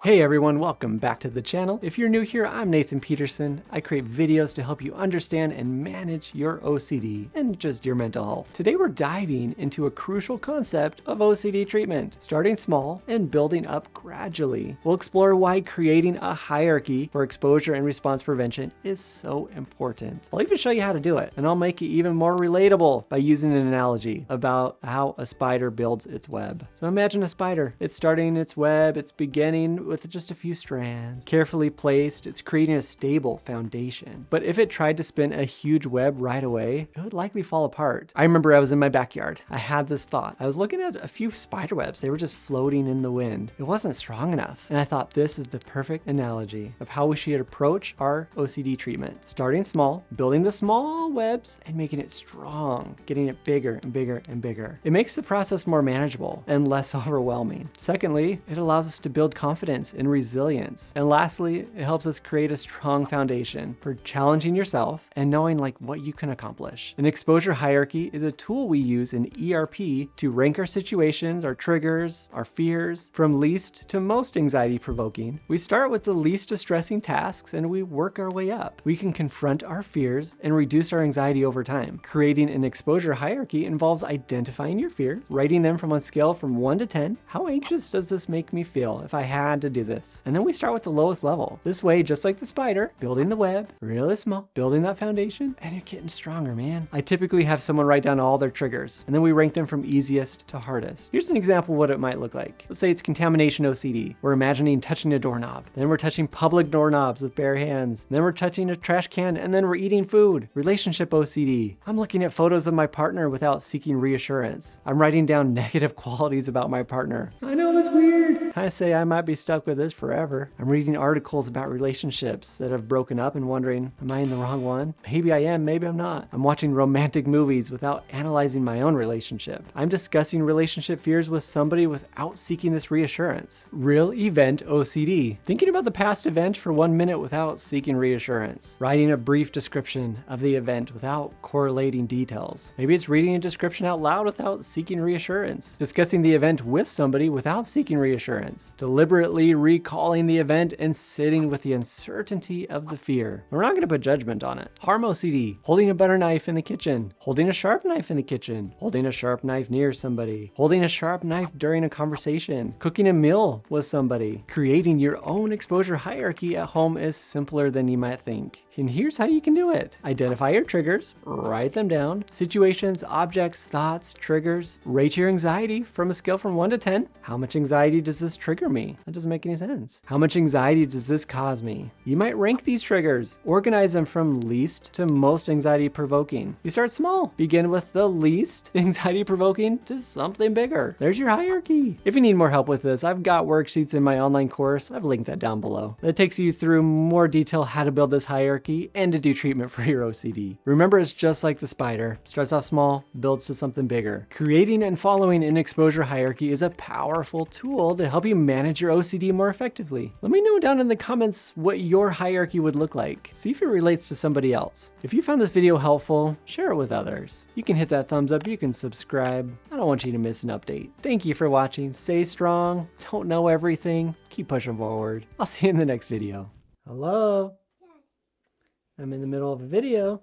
Hey everyone, welcome back to the channel. If you're new here, I'm Nathan Peterson. I create videos to help you understand and manage your OCD and just your mental health. Today we're diving into a crucial concept of OCD treatment, starting small and building up gradually. We'll explore why creating a hierarchy for exposure and response prevention is so important. I'll even show you how to do it, and I'll make it even more relatable by using an analogy about how a spider builds its web. So imagine a spider. It's starting its web, it's beginning with just a few strands. Carefully placed, it's creating a stable foundation. But if it tried to spin a huge web right away, it would likely fall apart. I remember I was in my backyard. I had this thought. I was looking at a few spider webs. They were just floating in the wind. It wasn't strong enough. And I thought this is the perfect analogy of how we should approach our OCD treatment. Starting small, building the small webs and making it strong, getting it bigger and bigger and bigger. It makes the process more manageable and less overwhelming. Secondly, it allows us to build confidence and resilience. And lastly, it helps us create a strong foundation for challenging yourself and knowing what you can accomplish. An exposure hierarchy is a tool we use in ERP to rank our situations, our triggers, our fears, from least to most anxiety provoking. We start with the least distressing tasks and we work our way up. We can confront our fears and reduce our anxiety over time. Creating an exposure hierarchy involves identifying your fear, rating them from a scale from 1 to 10. How anxious does this make me feel if I had to do this? And then we start with the lowest level. This way, just like the spider, building the web, really small, building that foundation, and you're getting stronger, man. I typically have someone write down all their triggers, and then we rank them from easiest to hardest. Here's an example of what it might look like. Let's say it's contamination OCD. We're imagining touching a doorknob. Then we're touching public doorknobs with bare hands. Then we're touching a trash can, and then we're eating food. Relationship OCD. I'm looking at photos of my partner without seeking reassurance. I'm writing down negative qualities about my partner. I know that's weird. I say I might be stuck with this forever. I'm reading articles about relationships that have broken up and wondering, am I in the wrong one? Maybe I am, maybe I'm not. I'm watching romantic movies without analyzing my own relationship. I'm discussing relationship fears with somebody without seeking this reassurance. Real event OCD. Thinking about the past event for 1 minute without seeking reassurance. Writing a brief description of the event without correlating details. Maybe it's reading a description out loud without seeking reassurance. Discussing the event with somebody without seeking reassurance. Deliberately recalling the event and sitting with the uncertainty of the fear. We're not going to put judgment on it. Harm OCD. Holding a butter knife in the kitchen. Holding a sharp knife in the kitchen. Holding a sharp knife near somebody. Holding a sharp knife during a conversation. Cooking a meal with somebody. Creating your own exposure hierarchy at home is simpler than you might think. And here's how you can do it. Identify your triggers, write them down. Situations, objects, thoughts, triggers. Rate your anxiety from a scale from 1 to 10. How much anxiety does this trigger me? That doesn't make any sense. How much anxiety does this cause me? You might rank these triggers. Organize them from least to most anxiety provoking. You start small. Begin with the least anxiety provoking to something bigger. There's your hierarchy. If you need more help with this, I've got worksheets in my online course. I've linked that down below. That takes you through more detail how to build this hierarchy and to do treatment for your OCD. Remember, it's just like the spider. Starts off small, builds to something bigger. Creating and following an exposure hierarchy is a powerful tool to help you manage your OCD more effectively. Let me know down in the comments what your hierarchy would look like. See if it relates to somebody else. If you found this video helpful, share it with others. You can hit that thumbs up, you can subscribe. I don't want you to miss an update. Thank you for watching. Stay strong. Don't know everything. Keep pushing forward. I'll see you in the next video. Hello? I'm in the middle of a video.